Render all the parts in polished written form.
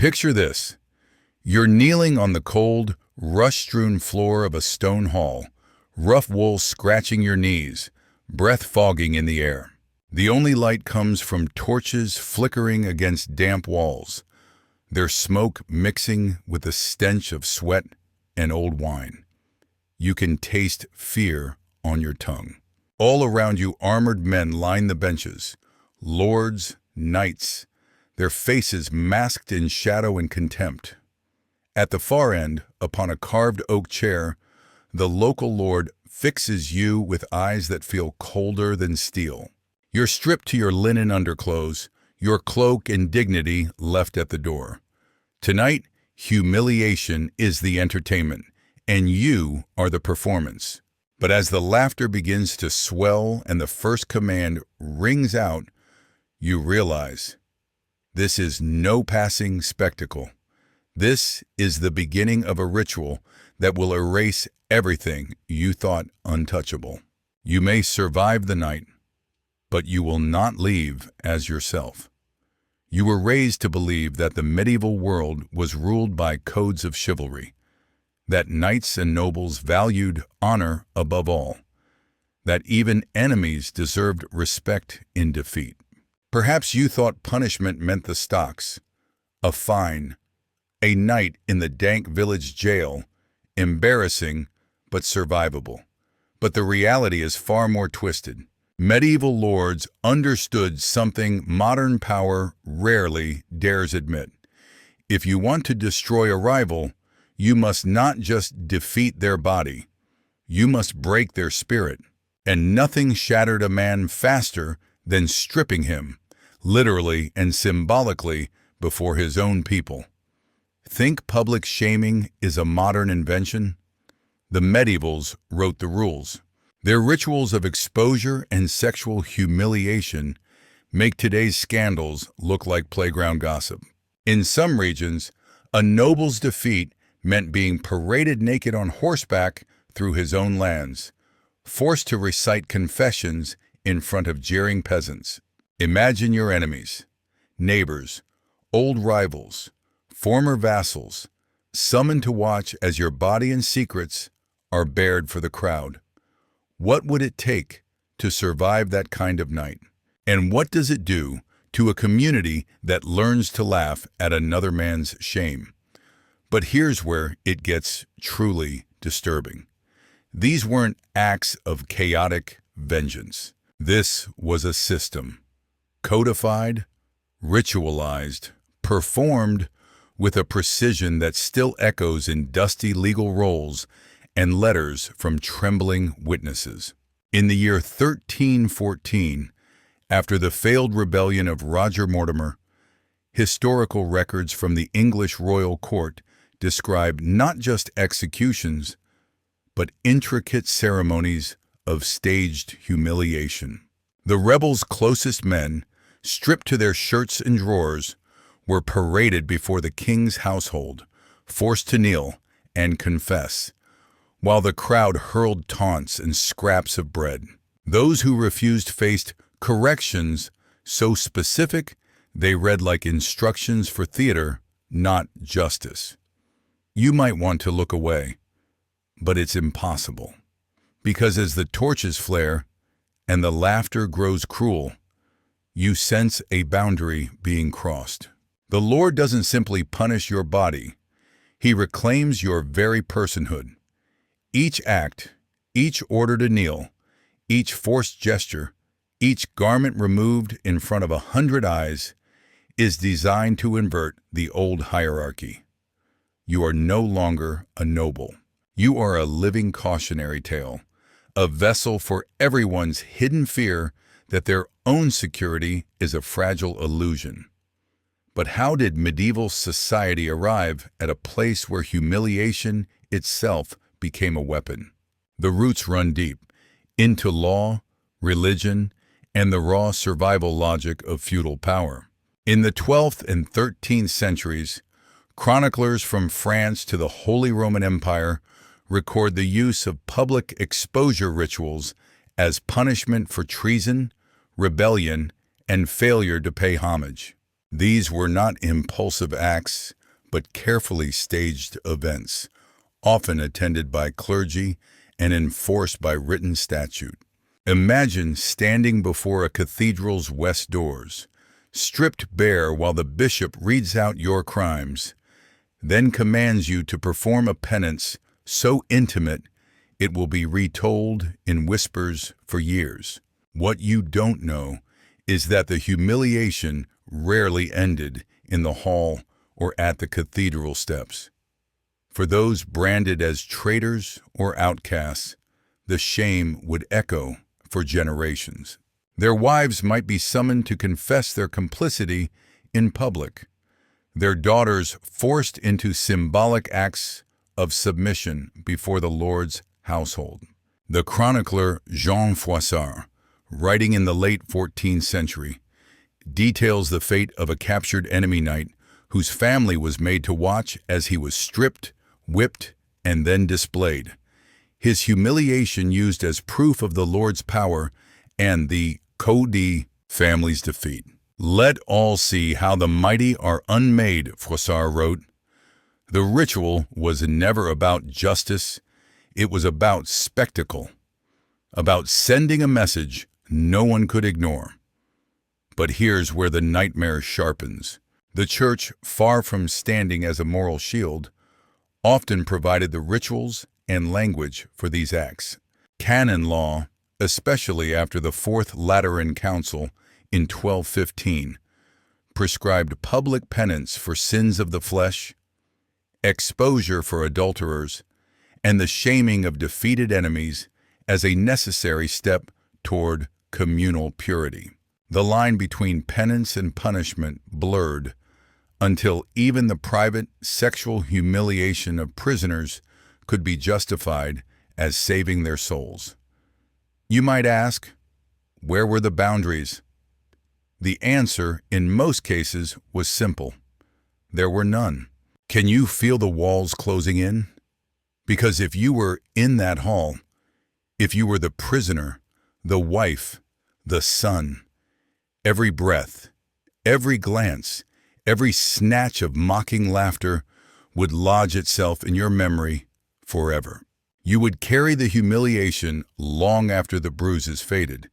Picture this. You're kneeling on the cold, rust-strewn floor of a stone hall, rough wool scratching your knees, breath fogging in the air. The only light comes from torches flickering against damp walls, their smoke mixing with the stench of sweat and old wine. You can taste fear on your tongue. All around you, armored men line the benches, lords, knights, their faces masked in shadow and contempt. At the far end, upon a carved oak chair, the local lord fixes you with eyes that feel colder than steel. You're stripped to your linen underclothes, your cloak and dignity left at the door. Tonight, humiliation is the entertainment, and you are the performance. But as the laughter begins to swell and the first command rings out, you realize this is no passing spectacle. This is the beginning of a ritual that will erase everything you thought untouchable. You may survive the night, but you will not leave as yourself. You were raised to believe that the medieval world was ruled by codes of chivalry, that knights and nobles valued honor above all, that even enemies deserved respect in defeat. Perhaps you thought punishment meant the stocks, a fine, a night in the dank village jail, embarrassing but survivable. But the reality is far more twisted. Medieval lords understood something modern power rarely dares admit. If you want to destroy a rival, you must not just defeat their body, you must break their spirit. And nothing shattered a man faster than stripping him, literally and symbolically, before his own people. Think public shaming is a modern invention? The medievals wrote the rules. Their rituals of exposure and sexual humiliation make today's scandals look like playground gossip. In some regions, a noble's defeat meant being paraded naked on horseback through his own lands, forced to recite confessions in front of jeering peasants. Imagine your enemies, neighbors, old rivals, former vassals, summoned to watch as your body and secrets are bared for the crowd. What would it take to survive that kind of night? And what does it do to a community that learns to laugh at another man's shame? But here's where it gets truly disturbing. These weren't acts of chaotic vengeance. This was a system, codified, ritualized, performed with a precision that still echoes in dusty legal rolls and letters from trembling witnesses. In the year 1314, after the failed rebellion of Roger Mortimer, historical records from the English royal court describe not just executions, but intricate ceremonies of staged humiliation. The rebels' closest men, stripped to their shirts and drawers, were paraded before the king's household, forced to kneel and confess, while the crowd hurled taunts and scraps of bread. Those who refused faced corrections so specific they read like instructions for theater, not justice. You might want to look away, but it's impossible. Because as the torches flare and the laughter grows cruel, you sense a boundary being crossed. The Lord doesn't simply punish your body, He reclaims your very personhood. Each act, each order to kneel, each forced gesture, each garment removed in front of 100 eyes is designed to invert the old hierarchy. You are no longer a noble. You are a living cautionary tale, a vessel for everyone's hidden fear that their own security is a fragile illusion. But how did medieval society arrive at a place where humiliation itself became a weapon? The roots run deep, into law, religion, and the raw survival logic of feudal power. In the 12th and 13th centuries, chroniclers from France to the Holy Roman Empire record the use of public exposure rituals as punishment for treason, rebellion, and failure to pay homage. These were not impulsive acts, but carefully staged events, often attended by clergy and enforced by written statute. Imagine standing before a cathedral's west doors, stripped bare while the bishop reads out your crimes, then commands you to perform a penance so intimate it will be retold in whispers for years. What you don't know is that the humiliation rarely ended in the hall or at the cathedral steps. For those branded as traitors or outcasts, the shame would echo for generations. Their wives might be summoned to confess their complicity in public, their daughters forced into symbolic acts of submission before the Lord's household. The chronicler Jean Froissart, writing in the late 14th century, details the fate of a captured enemy knight whose family was made to watch as he was stripped, whipped, and then displayed. His humiliation used as proof of the Lord's power and the Cody family's defeat. Let all see how the mighty are unmade, Froissart wrote. The ritual was never about justice, it was about spectacle, about sending a message no one could ignore. But here's where the nightmare sharpens. The church, far from standing as a moral shield, often provided the rituals and language for these acts. Canon law, especially after the Fourth Lateran Council in 1215, prescribed public penance for sins of the flesh, exposure for adulterers, and the shaming of defeated enemies as a necessary step toward communal purity. The line between penance and punishment blurred until even the private sexual humiliation of prisoners could be justified as saving their souls. You might ask, where were the boundaries? The answer, in most cases, was simple. There were none. Can you feel the walls closing in? Because if you were in that hall, if you were the prisoner, the wife, the son, every breath, every glance, every snatch of mocking laughter would lodge itself in your memory forever. You would carry the humiliation long after the bruises faded,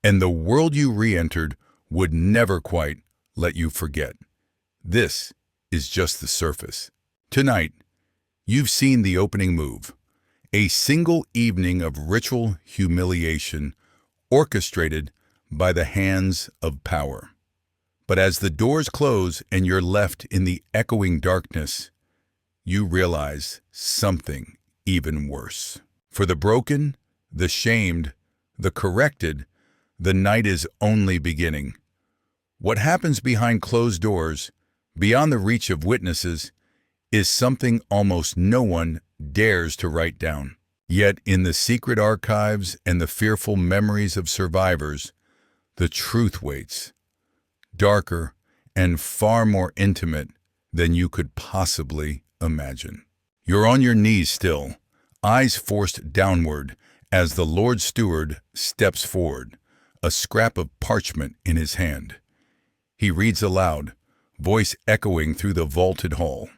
and the world you re-entered would never quite let you forget. This is just the surface. Tonight, you've seen the opening move, a single evening of ritual humiliation orchestrated by the hands of power. But as the doors close and you're left in the echoing darkness, you realize something even worse. For the broken, the shamed, the corrected, the night is only beginning. What happens behind closed doors, beyond the reach of witnesses, is something almost no one dares to write down. Yet in the secret archives and the fearful memories of survivors, the truth waits, darker and far more intimate than you could possibly imagine. You're on your knees still, eyes forced downward as the Lord Steward steps forward, a scrap of parchment in his hand. He reads aloud, voice echoing through the vaulted hall.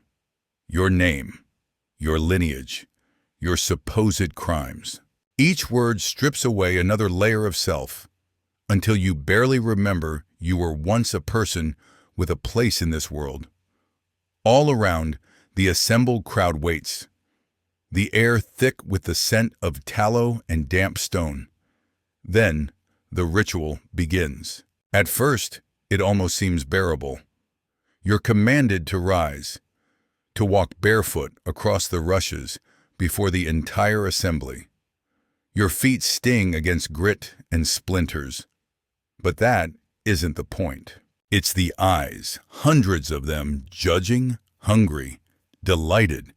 Your name, your lineage, your supposed crimes. Each word strips away another layer of self, until you barely remember you were once a person with a place in this world. All around, the assembled crowd waits, the air thick with the scent of tallow and damp stone. Then, the ritual begins. At first, it almost seems bearable. You're commanded to rise, to walk barefoot across the rushes before the entire assembly. Your feet sting against grit and splinters. But that isn't the point. It's the eyes, hundreds of them, judging, hungry, delighted.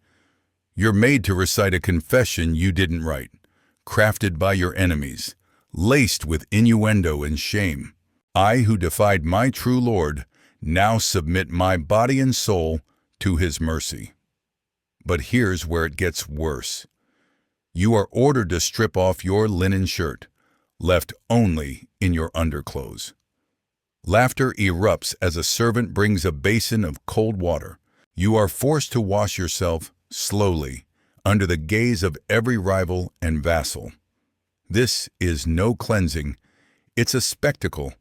You're made to recite a confession you didn't write, crafted by your enemies, laced with innuendo and shame. I who defied my true Lord now submit my body and soul to his mercy. But here's where it gets worse. You are ordered to strip off your linen shirt, left only in your underclothes. Laughter erupts as a servant brings a basin of cold water. You are forced to wash yourself slowly, under the gaze of every rival and vassal. This is no cleansing, it's a spectacle.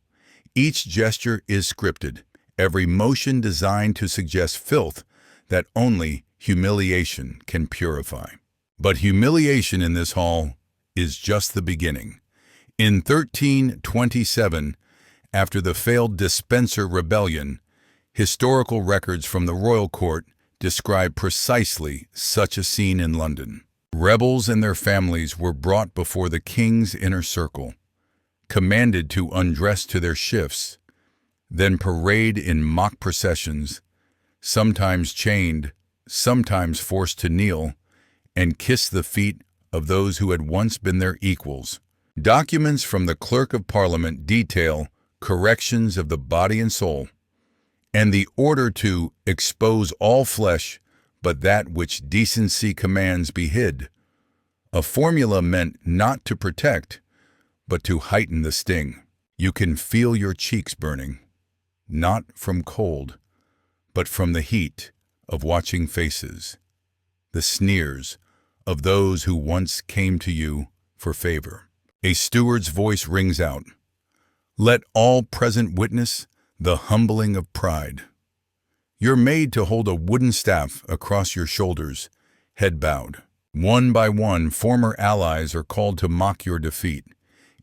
Each gesture is scripted, every motion designed to suggest filth that only humiliation can purify. But humiliation in this hall is just the beginning. In 1327, after the failed Despencer Rebellion, historical records from the royal court describe precisely such a scene in London. Rebels and their families were brought before the king's inner circle, commanded to undress to their shifts, then parade in mock processions, sometimes chained, sometimes forced to kneel, and kiss the feet of those who had once been their equals. Documents from the Clerk of Parliament detail corrections of the body and soul, and the order to expose all flesh but that which decency commands be hid, a formula meant not to protect, but to heighten the sting. You can feel your cheeks burning, not from cold, but from the heat of watching faces, the sneers of those who once came to you for favor. A steward's voice rings out, "Let all present witness the humbling of pride." You're made to hold a wooden staff across your shoulders, head bowed. One by one, former allies are called to mock your defeat,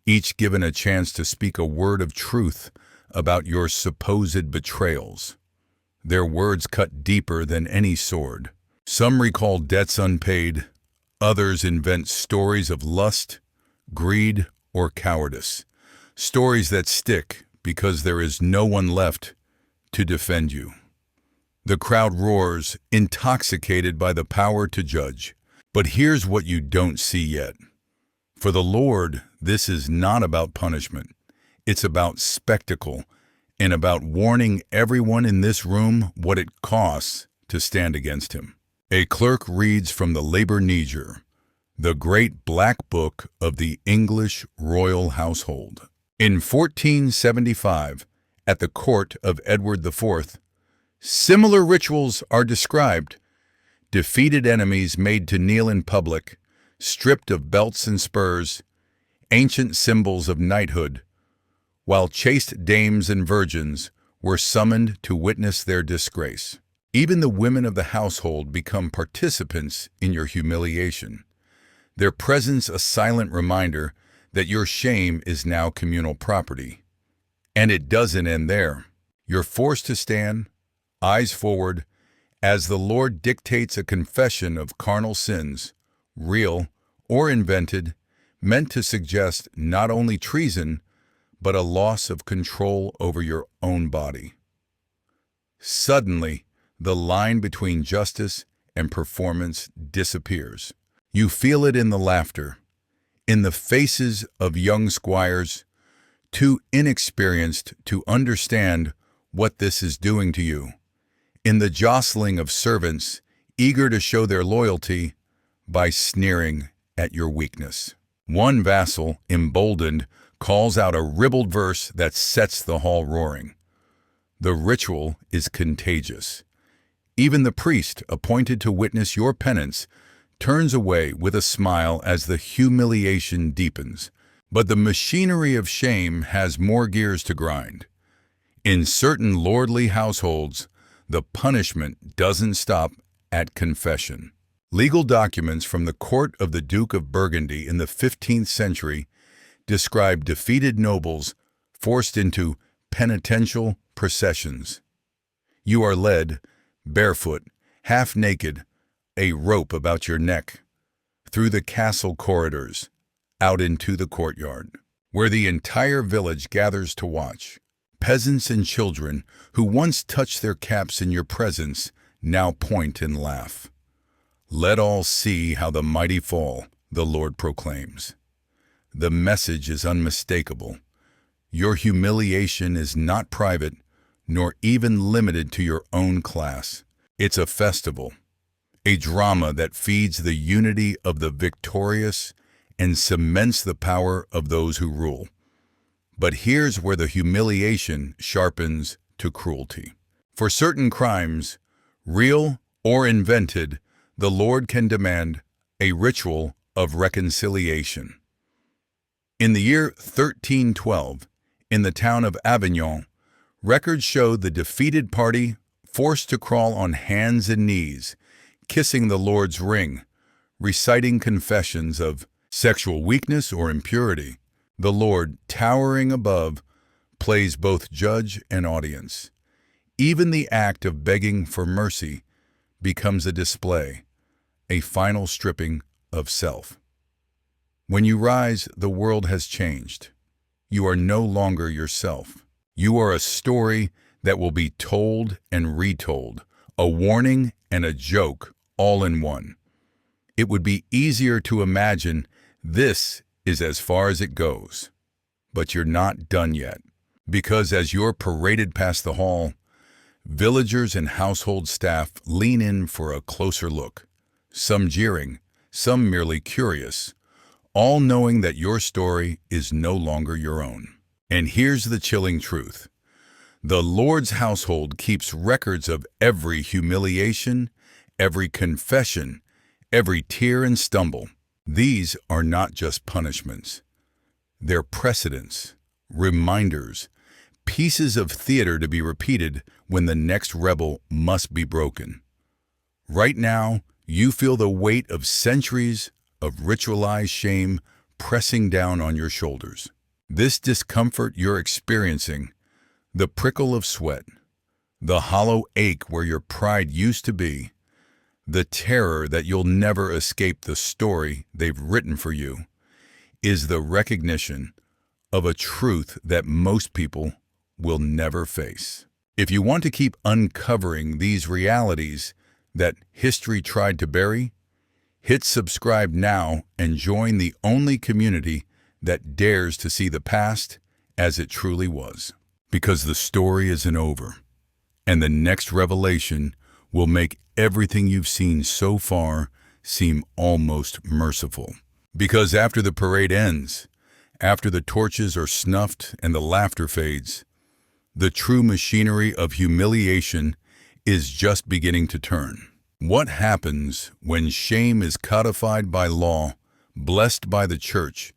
each given a chance to speak a word of truth about your supposed betrayals. Their words cut deeper than any sword. Some recall debts unpaid, others invent stories of lust, greed, or cowardice. Stories that stick because there is no one left to defend you. The crowd roars, intoxicated by the power to judge. But here's what you don't see yet. For the Lord, this is not about punishment. It's about spectacle and about warning everyone in this room what it costs to stand against him. A clerk reads from the Labor Niger, the great black book of the English royal household. In 1475, at the court of Edward IV, similar rituals are described. Defeated enemies made to kneel in public, stripped of belts and spurs, ancient symbols of knighthood, while chaste dames and virgins were summoned to witness their disgrace. Even the women of the household become participants in your humiliation, their presence a silent reminder that your shame is now communal property. And it doesn't end there. You're forced to stand, eyes forward, as the Lord dictates a confession of carnal sins, real or invented, meant to suggest not only treason, but a loss of control over your own body. Suddenly, the line between justice and performance disappears. You feel it in the laughter, in the faces of young squires, too inexperienced to understand what this is doing to you, in the jostling of servants eager to show their loyalty by sneering at your weakness. One vassal, emboldened, calls out a ribald verse that sets the hall roaring. The ritual is contagious. Even the priest, appointed to witness your penance, turns away with a smile as the humiliation deepens. But the machinery of shame has more gears to grind. In certain lordly households, the punishment doesn't stop at confession. Legal documents from the court of the Duke of Burgundy in the 15th century describe defeated nobles forced into penitential processions. You are led, barefoot, half naked, a rope about your neck, through the castle corridors, out into the courtyard, where the entire village gathers to watch. Peasants and children who once touched their caps in your presence now point and laugh. Let all see how the mighty fall, the Lord proclaims. The message is unmistakable. Your humiliation is not private, nor even limited to your own class. It's a festival, a drama that feeds the unity of the victorious and cements the power of those who rule. But here's where the humiliation sharpens to cruelty. For certain crimes, real or invented, the Lord can demand a ritual of reconciliation. In the year 1312, in the town of Avignon, records show the defeated party forced to crawl on hands and knees, kissing the Lord's ring, reciting confessions of sexual weakness or impurity. The Lord, towering above, plays both judge and audience. Even the act of begging for mercy becomes a display, a final stripping of self. When you rise, the world has changed. You are no longer yourself. You are a story that will be told and retold, a warning and a joke all in one. It would be easier to imagine this is as far as it goes. But you're not done yet, because as you're paraded past the hall, villagers and household staff lean in for a closer look, some jeering, some merely curious, all knowing that your story is no longer your own. And here's the chilling truth. The Lord's household keeps records of every humiliation, every confession, every tear and stumble. These are not just punishments. They're precedents, reminders, pieces of theater to be repeated when the next rebel must be broken. Right now, you feel the weight of centuries of ritualized shame pressing down on your shoulders. This discomfort you're experiencing, the prickle of sweat, the hollow ache where your pride used to be, the terror that you'll never escape the story they've written for you, is the recognition of a truth that most people will never face. If you want to keep uncovering these realities that history tried to bury, hit subscribe now and join the only community that dares to see the past as it truly was. Because the story isn't over, and the next revelation will make everything you've seen so far seem almost merciful. Because after the parade ends, after the torches are snuffed and the laughter fades, the true machinery of humiliation is just beginning to turn. What happens when shame is codified by law, blessed by the church,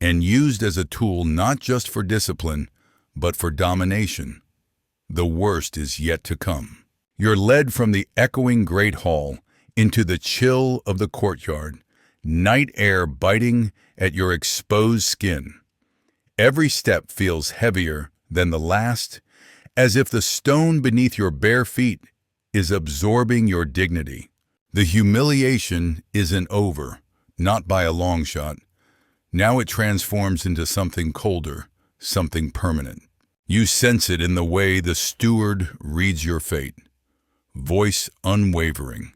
and used as a tool not just for discipline, but for domination? The worst is yet to come. You're led from the echoing great hall into the chill of the courtyard, night air biting at your exposed skin. Every step feels heavier than the last, as if the stone beneath your bare feet is absorbing your dignity. The humiliation isn't over, not by a long shot. Now it transforms into something colder, something permanent. You sense it in the way the steward reads your fate, voice unwavering,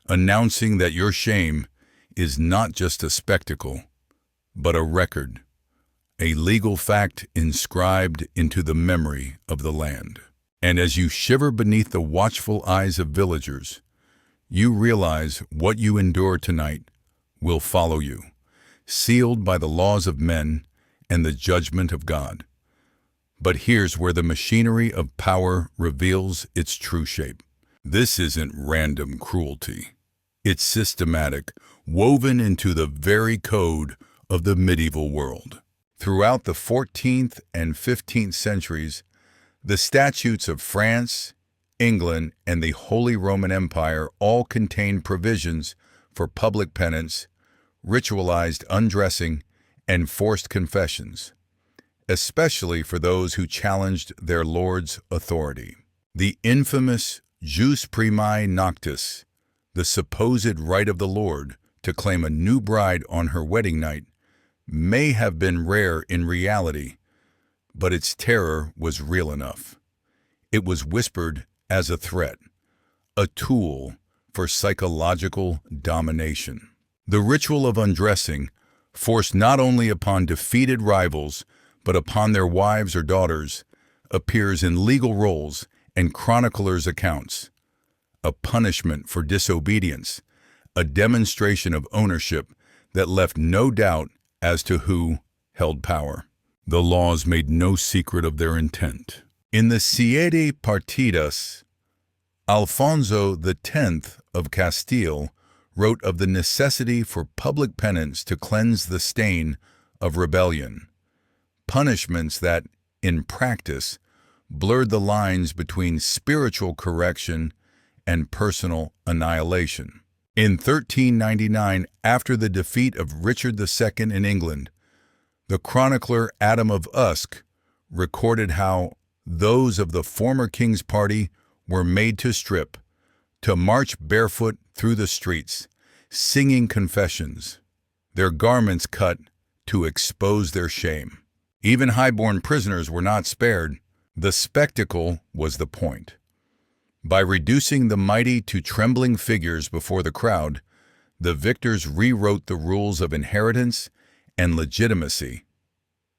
announcing that your shame is not just a spectacle, but a record, a legal fact inscribed into the memory of the land. And as you shiver beneath the watchful eyes of villagers, you realize what you endure tonight will follow you, sealed by the laws of men and the judgment of God. But here's where the machinery of power reveals its true shape. This isn't random cruelty. It's systematic, woven into the very code of the medieval world. Throughout the 14th and 15th centuries, the statutes of France, England, and the Holy Roman Empire all contained provisions for public penance, ritualized undressing, and forced confessions, especially for those who challenged their lord's authority. The infamous jus primae noctis, the supposed right of the Lord to claim a new bride on her wedding night, may have been rare in reality, but its terror was real enough. It was whispered as a threat, a tool for psychological domination. The ritual of undressing, forced not only upon defeated rivals, but upon their wives or daughters, appears in legal rolls and chroniclers' accounts. A punishment for disobedience, a demonstration of ownership that left no doubt as to who held power. The laws made no secret of their intent. In the Siete Partidas, Alfonso X of Castile wrote of the necessity for public penance to cleanse the stain of rebellion, punishments that, in practice, blurred the lines between spiritual correction and personal annihilation. In 1399, after the defeat of Richard II in England, the chronicler Adam of Usk recorded how those of the former king's party were made to strip, to march barefoot through the streets, singing confessions, their garments cut to expose their shame. Even highborn prisoners were not spared. The spectacle was the point. By reducing the mighty to trembling figures before the crowd, the victors rewrote the rules of inheritance and legitimacy.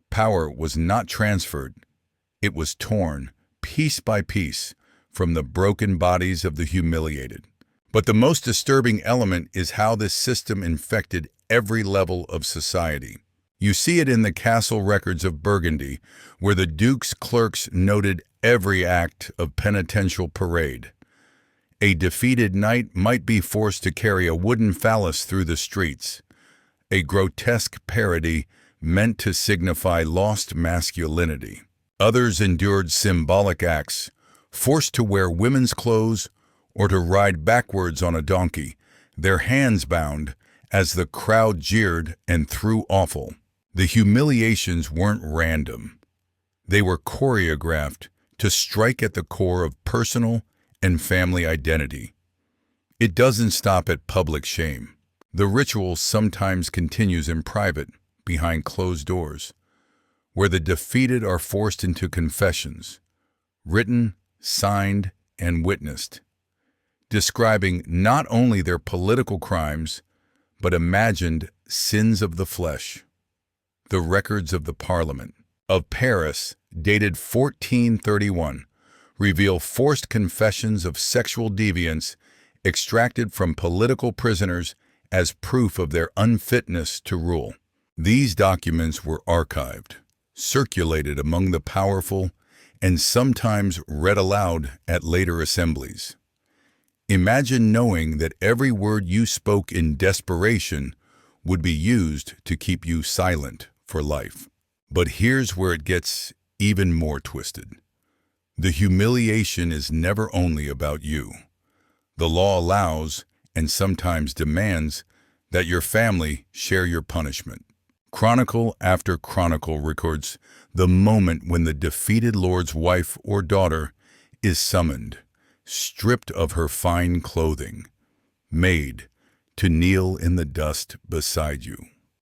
Power was not transferred. It was torn, piece by piece, from the broken bodies of the humiliated. But the most disturbing element is how this system infected every level of society. You see it in the castle records of Burgundy, where the duke's clerks noted every act of penitential parade. A defeated knight might be forced to carry a wooden phallus through the streets, a grotesque parody meant to signify lost masculinity. Others endured symbolic acts, forced to wear women's clothes or to ride backwards on a donkey, their hands bound as the crowd jeered and threw offal. The humiliations weren't random. They were choreographed to strike at the core of personal and family identity. It doesn't stop at public shame. The ritual sometimes continues in private, behind closed doors, where the defeated are forced into confessions, written, signed, and witnessed, describing not only their political crimes, but imagined sins of the flesh. The records of the Parliament of Paris, dated 1431, reveal forced confessions of sexual deviance extracted from political prisoners as proof of their unfitness to rule. These documents were archived, circulated among the powerful, and sometimes read aloud at later assemblies. Imagine knowing that every word you spoke in desperation would be used to keep you silent for life. But here's where it gets even more twisted. The humiliation is never only about you. The law allows, and sometimes demands, that your family share your punishment. Chronicle after chronicle records the moment when the defeated lord's wife or daughter is summoned, stripped of her fine clothing, made to kneel in the dust beside you.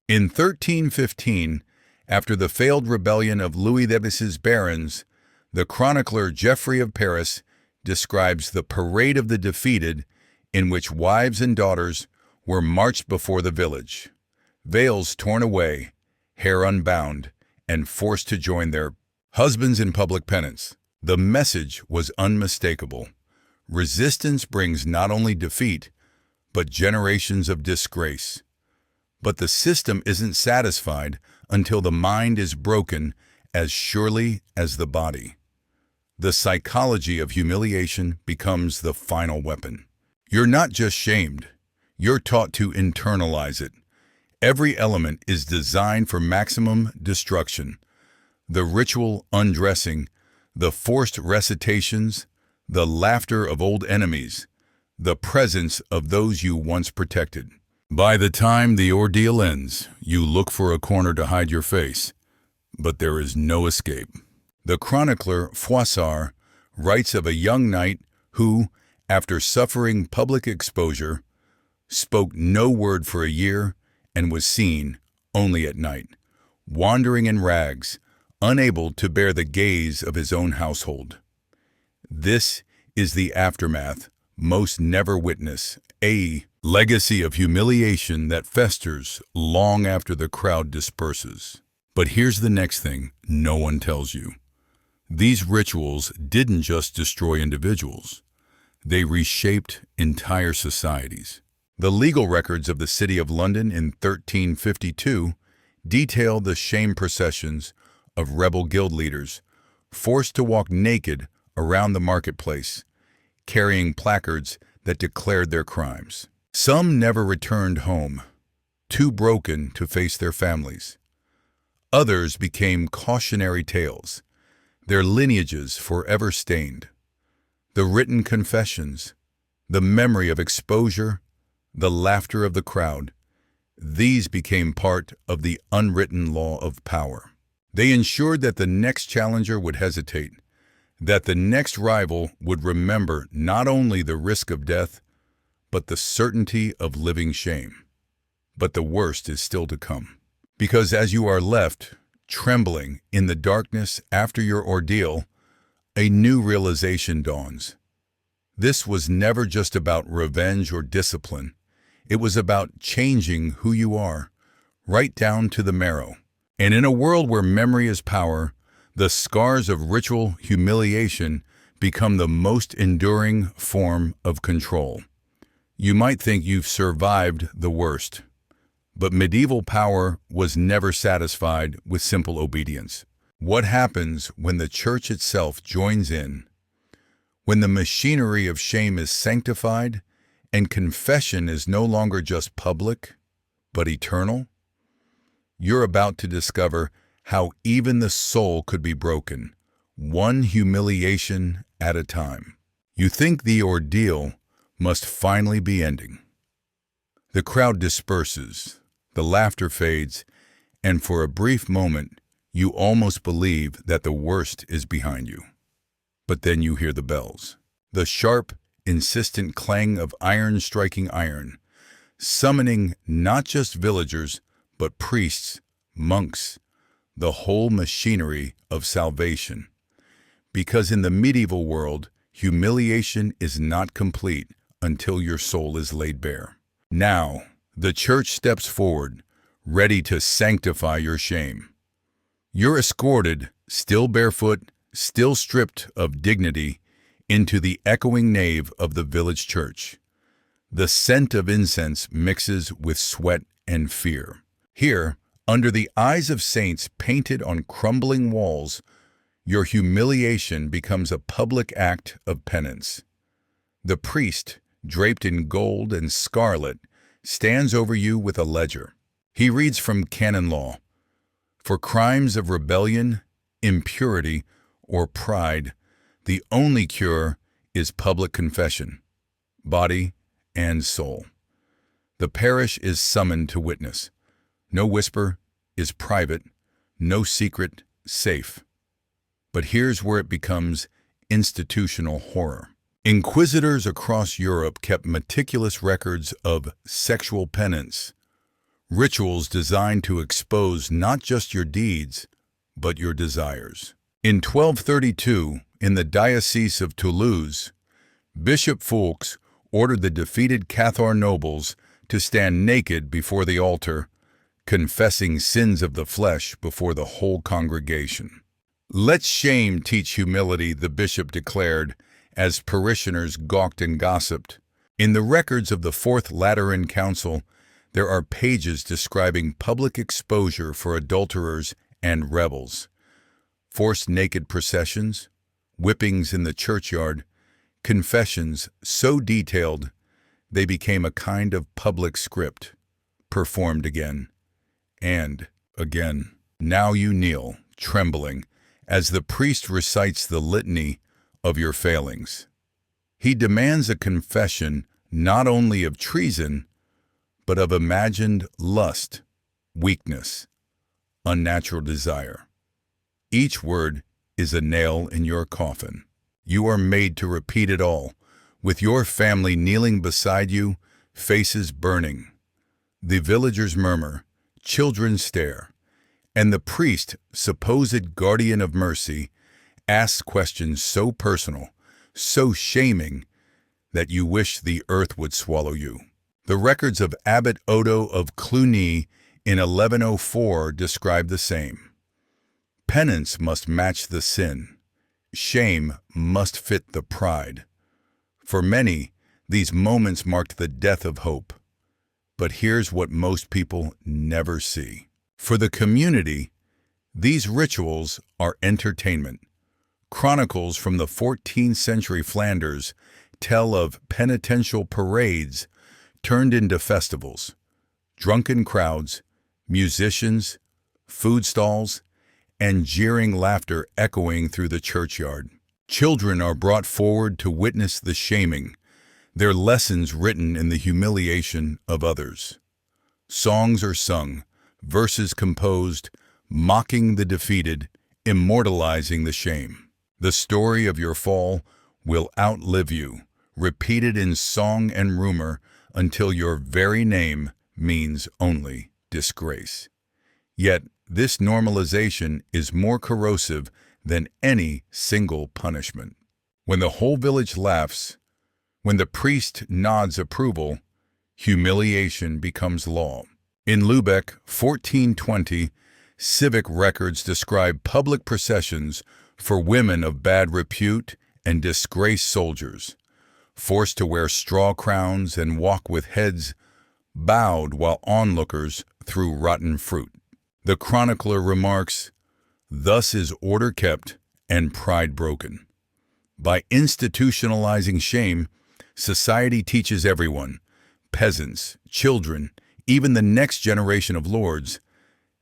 In 1315, after the failed rebellion of Louis XI's barons, the chronicler Geoffrey of Paris describes the parade of the defeated, in which wives and daughters were marched before the village, veils torn away, hair unbound, and forced to join their husbands in public penance. The message was unmistakable. Resistance brings not only defeat, but generations of disgrace. But the system isn't satisfied until the mind is broken as surely as the body. The psychology of humiliation becomes the final weapon. You're not just shamed, you're taught to internalize it. Every element is designed for maximum destruction. The ritual undressing, the forced recitations, the laughter of old enemies, the presence of those you once protected. By the time the ordeal ends, you look for a corner to hide your face, but there is no escape. The chronicler Froissart writes of a young knight who, after suffering public exposure, spoke no word for a year and was seen only at night, wandering in rags, unable to bear the gaze of his own household. This is the aftermath most never witness, a legacy of humiliation that festers long after the crowd disperses. But here's the next thing no one tells you. These rituals didn't just destroy individuals. They reshaped entire societies. The legal records of the City of London in 1352 detail the shame processions of rebel guild leaders, forced to walk naked around the marketplace, carrying placards that declared their crimes. Some never returned home, too broken to face their families. Others became cautionary tales, their lineages forever stained. The written confessions, the memory of exposure, the laughter of the crowd, these became part of the unwritten law of power. They ensured that the next challenger would hesitate, that the next rival would remember not only the risk of death, but the certainty of living shame. But the worst is still to come. Because as you are left, trembling in the darkness after your ordeal, a new realization dawns. This was never just about revenge or discipline. It was about changing who you are, right down to the marrow. And in a world where memory is power, the scars of ritual humiliation become the most enduring form of control. You might think you've survived the worst, but medieval power was never satisfied with simple obedience. What happens when the church itself joins in? When the machinery of shame is sanctified and confession is no longer just public, but eternal? You're about to discover how even the soul could be broken, one humiliation at a time. You think the ordeal must finally be ending. The crowd disperses, the laughter fades, and for a brief moment, you almost believe that the worst is behind you. But then you hear the bells, the sharp, insistent clang of iron striking iron, summoning not just villagers, but priests, monks, the whole machinery of salvation. Because in the medieval world, humiliation is not complete until your soul is laid bare. Now, the church steps forward, ready to sanctify your shame. You're escorted, still barefoot, still stripped of dignity, into the echoing nave of the village church. The scent of incense mixes with sweat and fear. Here, under the eyes of saints painted on crumbling walls, your humiliation becomes a public act of penance. The priest, draped in gold and scarlet, stands over you with a ledger. He reads from canon law. For crimes of rebellion, impurity, or pride, the only cure is public confession, body and soul. The parish is summoned to witness. No whisper is private, no secret safe. But here's where it becomes institutional horror. Inquisitors across Europe kept meticulous records of sexual penance, rituals designed to expose not just your deeds, but your desires. In 1232, in the Diocese of Toulouse, Bishop Foulques ordered the defeated Cathar nobles to stand naked before the altar, confessing sins of the flesh before the whole congregation. "Let shame teach humility," the bishop declared, as parishioners gawked and gossiped. In the records of the Fourth Lateran Council, there are pages describing public exposure for adulterers and rebels, forced naked processions, whippings in the churchyard, confessions so detailed they became a kind of public script, performed again and again. Now you kneel, trembling, as the priest recites the litany of your failings. He demands a confession not only of treason, but of imagined lust, weakness, unnatural desire. Each word is a nail in your coffin. You are made to repeat it all, with your family kneeling beside you, faces burning. The villagers murmur, children stare, and the priest, supposed guardian of mercy, asks questions so personal, so shaming, that you wish the earth would swallow you. The records of Abbot Odo of Cluny in 1104 describe the same. Penance must match the sin. Shame must fit the pride. For many, these moments marked the death of hope. But here's what most people never see. For the community, These rituals are entertainment. Chronicles from the 14th century Flanders tell of penitential parades turned into festivals, drunken crowds, musicians, food stalls, and jeering laughter echoing through the churchyard. Children are brought forward to witness the shaming, their lessons written in the humiliation of others. Songs are sung, verses composed, mocking the defeated, immortalizing the shame. The story of your fall will outlive you, repeated in song and rumor until your very name means only disgrace. Yet, this normalization is more corrosive than any single punishment. When the whole village laughs, when the priest nods approval, humiliation becomes law. In Lübeck, 1420, civic records describe public processions for women of bad repute and disgraced soldiers, forced to wear straw crowns and walk with heads bowed while onlookers threw rotten fruit. The chronicler remarks, "Thus is order kept and pride broken." By institutionalizing shame, society teaches everyone, peasants, children, even the next generation of lords,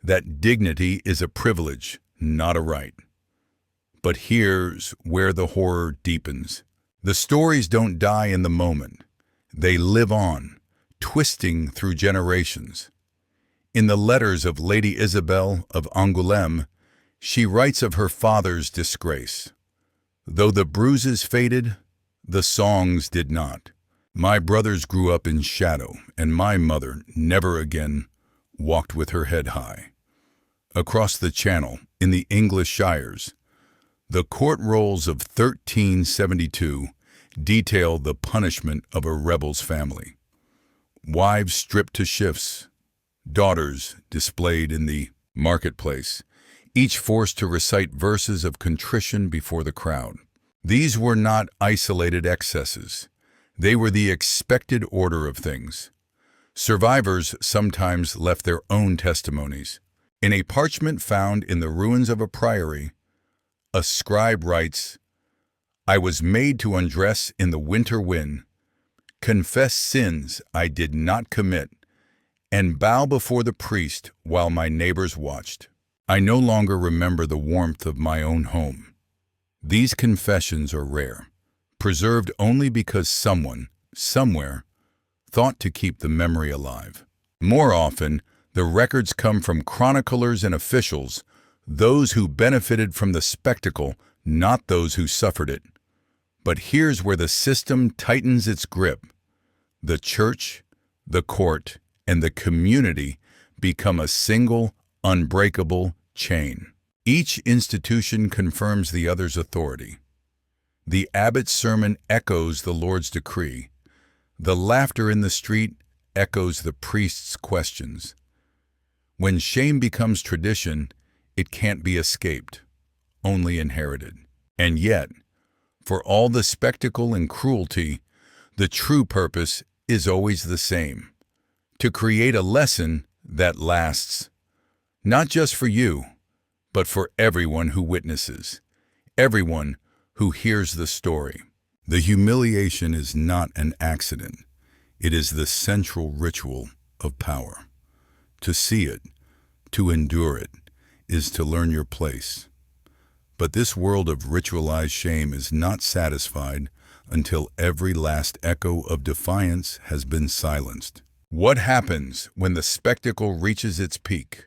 that dignity is a privilege, not a right. But here's where the horror deepens. The stories don't die in the moment. They live on, twisting through generations. In the letters of Lady Isabel of Angoulême, she writes of her father's disgrace. Though the bruises faded, the songs did not. My brothers grew up in shadow, and my mother never again walked with her head high. Across the Channel, in the English shires, the court rolls of 1372 detail the punishment of a rebel's family. Wives stripped to shifts, daughters displayed in the marketplace, each forced to recite verses of contrition before the crowd. These were not isolated excesses. They were the expected order of things. Survivors sometimes left their own testimonies. In a parchment found in the ruins of a priory, a scribe writes, "I was made to undress in the winter wind, confess sins I did not commit, and bow before the priest while my neighbors watched. I no longer remember the warmth of my own home." These confessions are rare, preserved only because someone, somewhere, thought to keep the memory alive. More often, the records come from chroniclers and officials, those who benefited from the spectacle, not those who suffered it. But here's where the system tightens its grip. The church, the court, and the community become a single, unbreakable chain. Each institution confirms the other's authority. The abbot's sermon echoes the Lord's decree. The laughter in the street echoes the priest's questions. When shame becomes tradition, it can't be escaped, only inherited. And yet, for all the spectacle and cruelty, the true purpose is always the same: to create a lesson that lasts, not just for you, but for everyone who witnesses, everyone who hears the story. The humiliation is not an accident. It is the central ritual of power. To see it, to endure it, is to learn your place. But this world of ritualized shame is not satisfied until every last echo of defiance has been silenced. What happens when the spectacle reaches its peak?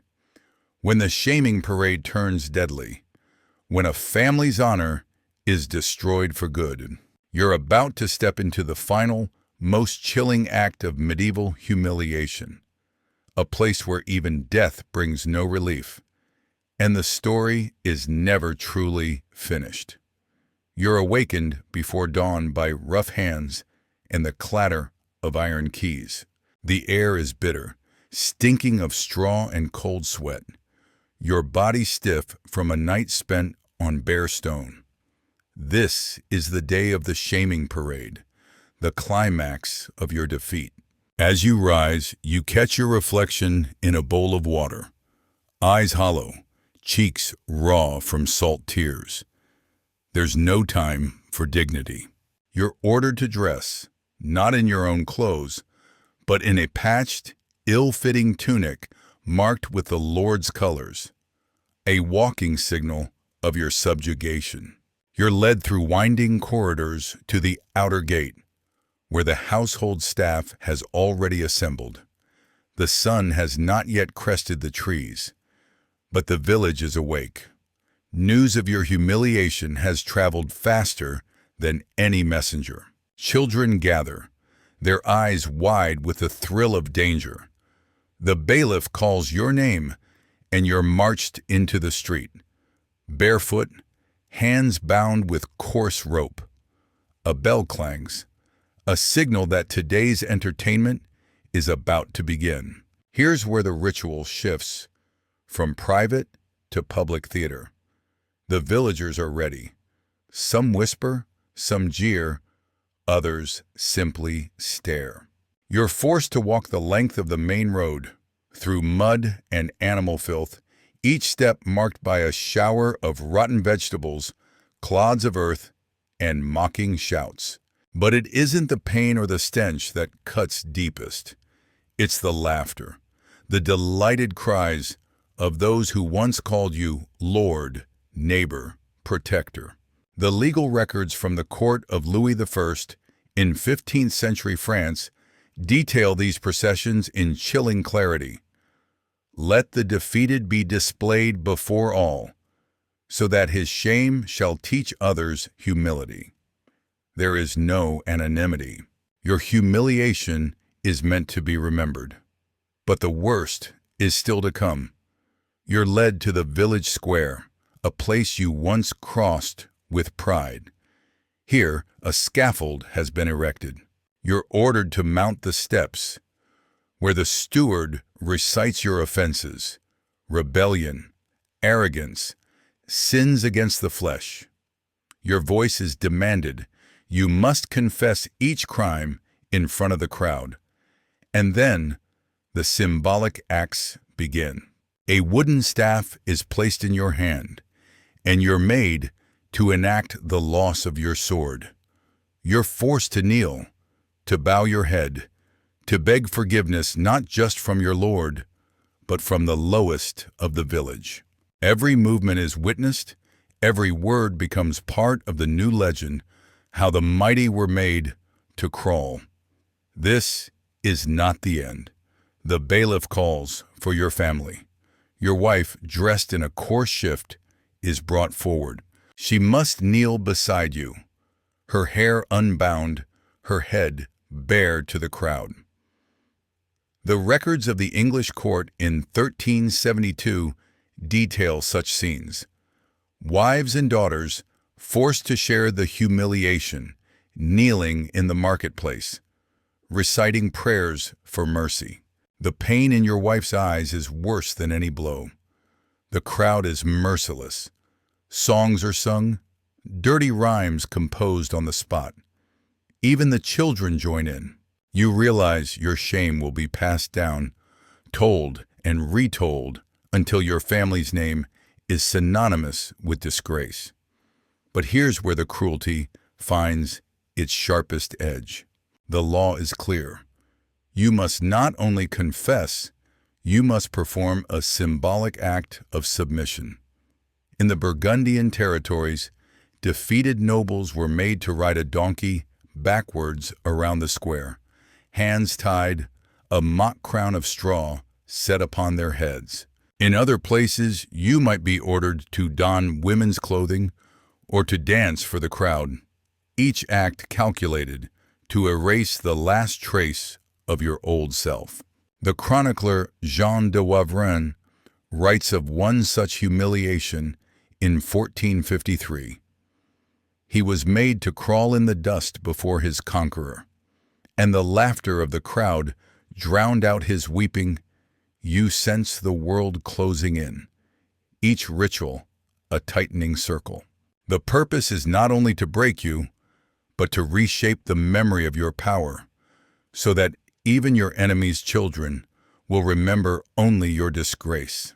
When the shaming parade turns deadly? When a family's honor is destroyed for good? You're about to step into the final, most chilling act of medieval humiliation, a place where even death brings no relief, and the story is never truly finished. You're awakened before dawn by rough hands and the clatter of iron keys. The air is bitter, stinking of straw and cold sweat, your body stiff from a night spent on bare stone. This is the day of the shaming parade, the climax of your defeat. As you rise, you catch your reflection in a bowl of water, eyes hollow, cheeks raw from salt tears. There's no time for dignity. You're ordered to dress, not in your own clothes, but in a patched, ill-fitting tunic marked with the Lord's colors, a walking signal of your subjugation. You're led through winding corridors to the outer gate, where the household staff has already assembled. The sun has not yet crested the trees, but the village is awake. News of your humiliation has traveled faster than any messenger. Children gather, their eyes wide with the thrill of danger. The bailiff calls your name, and you're marched into the street, barefoot, hands bound with coarse rope. A bell clangs, a signal that today's entertainment is about to begin. Here's where the ritual shifts from private to public theater. The villagers are ready. Some whisper, some jeer, others simply stare. You're forced to walk the length of the main road, through mud and animal filth, each step marked by a shower of rotten vegetables, clods of earth, and mocking shouts. But it isn't the pain or the stench that cuts deepest. It's the laughter, the delighted cries of those who once called you Lord, neighbor, protector. The legal records from the court of Louis I in 15th century France detail these processions in chilling clarity. Let the defeated be displayed before all, so that his shame shall teach others humility. There is no anonymity. Your humiliation is meant to be remembered. But the worst is still to come. You're led to the village square, a place you once crossed with pride. Here, a scaffold has been erected. You're ordered to mount the steps, where the steward recites your offenses: rebellion, arrogance, sins against the flesh. Your voice is demanded. You must confess each crime in front of the crowd. And then, the symbolic acts begin. A wooden staff is placed in your hand, and you're made to enact the loss of your sword. You're forced to kneel, to bow your head, to beg forgiveness not just from your Lord, but from the lowest of the village. Every movement is witnessed, every word becomes part of the new legend, how the mighty were made to crawl. This is not the end. The bailiff calls for your family. Your wife, dressed in a coarse shift, is brought forward. She must kneel beside you, her hair unbound, her head bare to the crowd. The records of the English court in 1372 detail such scenes. Wives and daughters forced to share the humiliation, kneeling in the marketplace, reciting prayers for mercy. The pain in your wife's eyes is worse than any blow. The crowd is merciless. Songs are sung, dirty rhymes composed on the spot. Even the children join in. You realize your shame will be passed down, told and retold until your family's name is synonymous with disgrace. But here's where the cruelty finds its sharpest edge. The law is clear. You must not only confess, you must perform a symbolic act of submission. In the Burgundian territories, defeated nobles were made to ride a donkey backwards around the square, hands tied, a mock crown of straw set upon their heads. In other places, you might be ordered to don women's clothing or to dance for the crowd, each act calculated to erase the last trace of your old self. The chronicler Jean de Wavrin writes of one such humiliation in 1453. He was made to crawl in the dust before his conqueror, and the laughter of the crowd drowned out his weeping. You sense the world closing in, each ritual a tightening circle. The purpose is not only to break you, but to reshape the memory of your power, so that even your enemy's children will remember only your disgrace.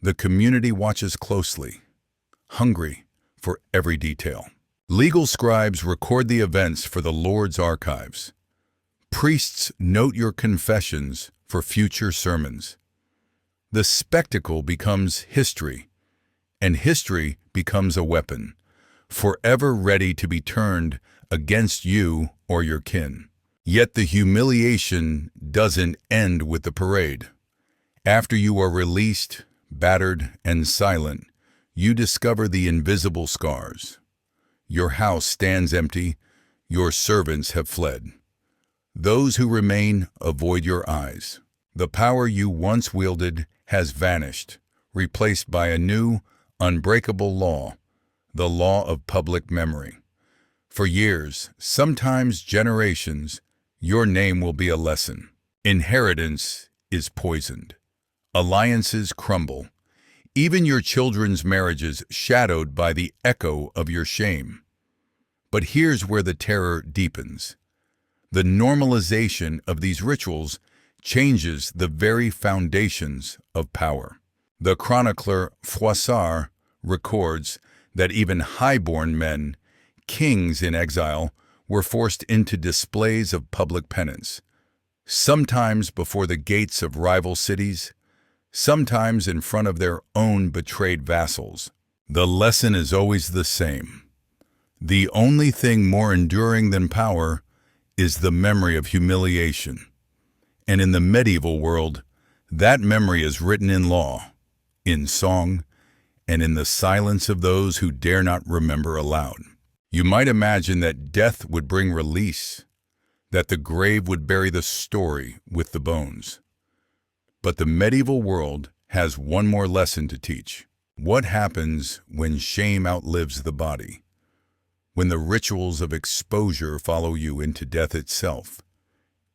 The community watches closely, hungry for every detail. Legal scribes record the events for the Lord's archives. Priests note your confessions for future sermons. The spectacle becomes history, and history becomes a weapon, forever ready to be turned against you or your kin. Yet the humiliation doesn't end with the parade. After you are released, battered, and silent, you discover the invisible scars. Your house stands empty, your servants have fled. Those who remain avoid your eyes. The power you once wielded has vanished, replaced by a new, unbreakable law, the law of public memory. For years, sometimes generations, your name will be a lesson. Inheritance is poisoned. Alliances crumble. Even your children's marriages shadowed by the echo of your shame. But here's where the terror deepens. The normalization of these rituals changes the very foundations of power. The chronicler Froissart records that even high-born men, kings in exile, were forced into displays of public penance, sometimes before the gates of rival cities, sometimes in front of their own betrayed vassals. The lesson is always the same. The only thing more enduring than power is the memory of humiliation. And in the medieval world, that memory is written in law, in song, and in the silence of those who dare not remember aloud. You might imagine that death would bring release, that the grave would bury the story with the bones. But the medieval world has one more lesson to teach. What happens when shame outlives the body? When the rituals of exposure follow you into death itself,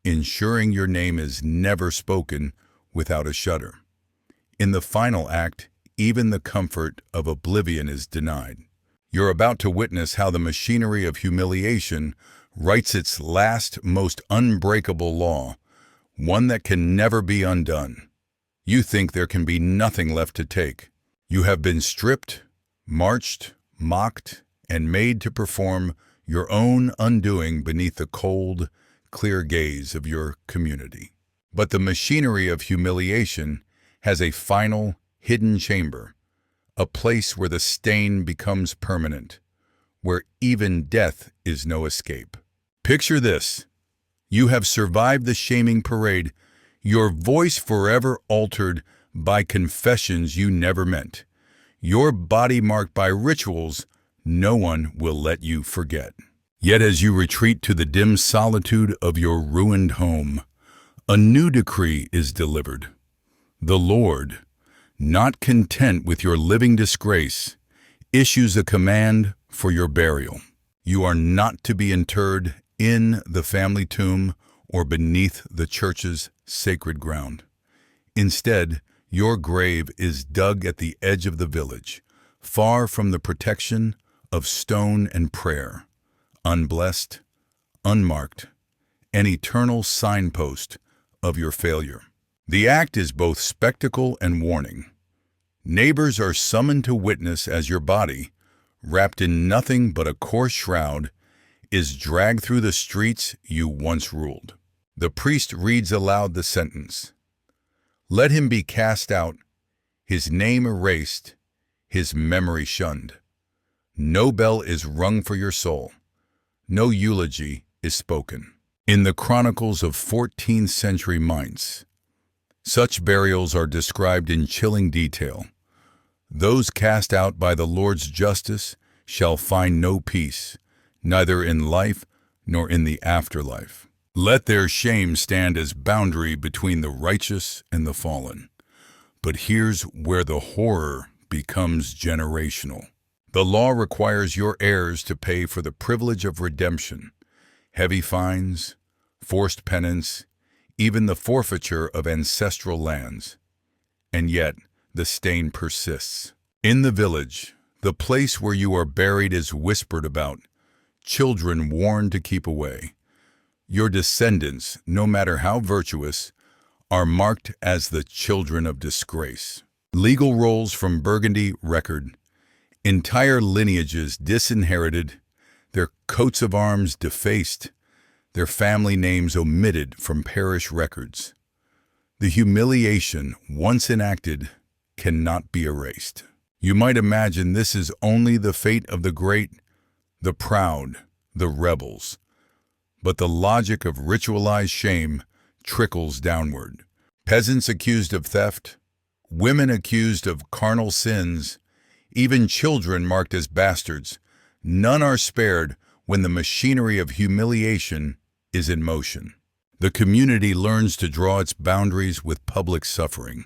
ensuring your name is never spoken without a shudder. In the final act, even the comfort of oblivion is denied. You're about to witness how the machinery of humiliation writes its last, most unbreakable law, one that can never be undone. You think there can be nothing left to take. You have been stripped, marched, mocked, and made to perform your own undoing beneath the cold, clear gaze of your community. But the machinery of humiliation has a final, hidden chamber, a place where the stain becomes permanent, where even death is no escape. Picture this. You have survived the shaming parade, your voice forever altered by confessions you never meant, your body marked by rituals no one will let you forget. Yet as you retreat to the dim solitude of your ruined home, a new decree is delivered. The Lord, not content with your living disgrace, issues a command for your burial. You are not to be interred in the family tomb or beneath the church's sacred ground. Instead, your grave is dug at the edge of the village, far from the protection of stone and prayer, unblessed, unmarked, an eternal signpost of your failure. The act is both spectacle and warning. Neighbors are summoned to witness as your body, wrapped in nothing but a coarse shroud, is dragged through the streets you once ruled. The priest reads aloud the sentence. Let him be cast out, his name erased, his memory shunned. No bell is rung for your soul. No eulogy is spoken. In the chronicles of 14th century Mainz, such burials are described in chilling detail. Those cast out by the Lord's justice shall find no peace, neither in life nor in the afterlife. Let their shame stand as boundary between the righteous and the fallen. But here's where the horror becomes generational. The law requires your heirs to pay for the privilege of redemption, heavy fines, forced penance, even the forfeiture of ancestral lands. And yet, the stain persists. In the village, the place where you are buried is whispered about, children warned to keep away. Your descendants, no matter how virtuous, are marked as the children of disgrace. Legal rolls from Burgundy record. Entire lineages disinherited, their coats of arms defaced, their family names omitted from parish records. The humiliation once enacted cannot be erased. You might imagine this is only the fate of the great, the proud, the rebels. But the logic of ritualized shame trickles downward. Peasants accused of theft, women accused of carnal sins, even children marked as bastards. None are spared when the machinery of humiliation is in motion. The community learns to draw its boundaries with public suffering,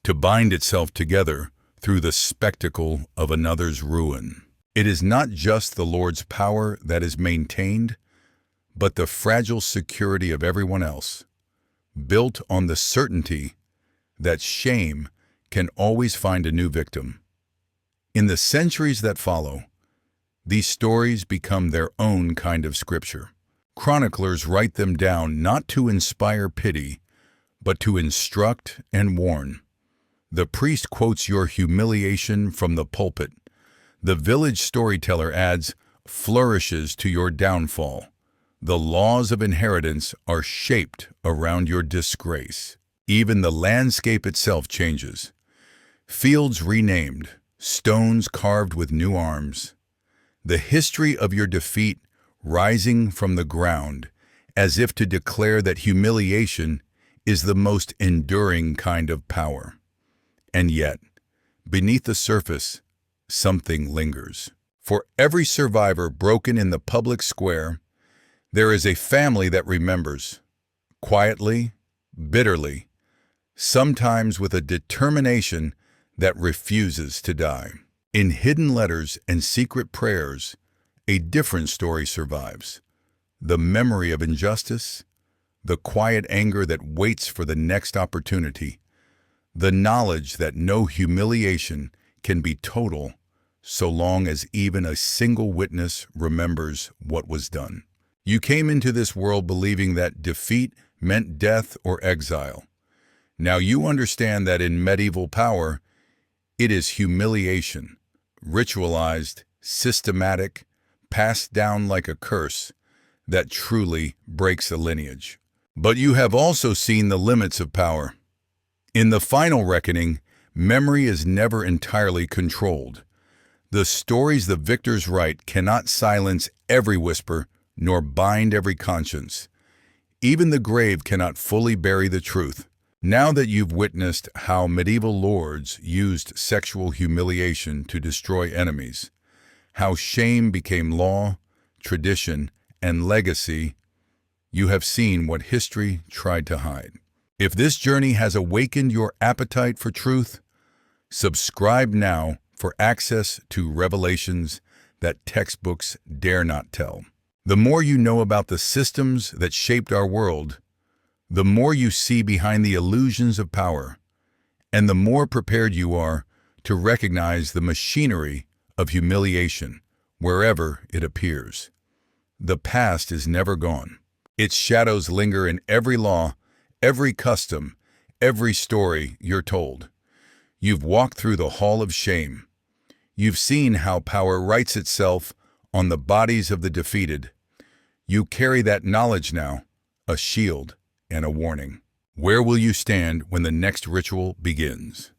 to bind itself together through the spectacle of another's ruin. It is not just the Lord's power that is maintained, but the fragile security of everyone else, built on the certainty that shame can always find a new victim. In the centuries that follow, these stories become their own kind of scripture. Chroniclers write them down not to inspire pity, but to instruct and warn. The priest quotes your humiliation from the pulpit. The village storyteller adds flourishes to your downfall. The laws of inheritance are shaped around your disgrace. Even the landscape itself changes. Fields renamed, stones carved with new arms. The history of your defeat rising from the ground, as if to declare that humiliation is the most enduring kind of power. And yet, beneath the surface, something lingers. For every survivor broken in the public square, there is a family that remembers, quietly, bitterly, sometimes with a determination that refuses to die. In hidden letters and secret prayers, a different story survives. The memory of injustice, the quiet anger that waits for the next opportunity, the knowledge that no humiliation can be total so long as even a single witness remembers what was done. You came into this world believing that defeat meant death or exile. Now you understand that in medieval power, it is humiliation, ritualized, systematic, passed down like a curse, that truly breaks a lineage. But you have also seen the limits of power. In the final reckoning, memory is never entirely controlled. The stories the victors write cannot silence every whisper nor bind every conscience. Even the grave cannot fully bury the truth. Now that you've witnessed how medieval lords used sexual humiliation to destroy enemies, how shame became law, tradition, and legacy, you have seen what history tried to hide. If this journey has awakened your appetite for truth, subscribe now for access to revelations that textbooks dare not tell. The more you know about the systems that shaped our world, the more you see behind the illusions of power, and the more prepared you are to recognize the machinery of humiliation wherever it appears. The past is never gone. Its shadows linger in every law, every custom, every story you're told. You've walked through the hall of shame. You've seen how power writes itself on the bodies of the defeated. You carry that knowledge now, a shield and a warning. Where will you stand when the next ritual begins?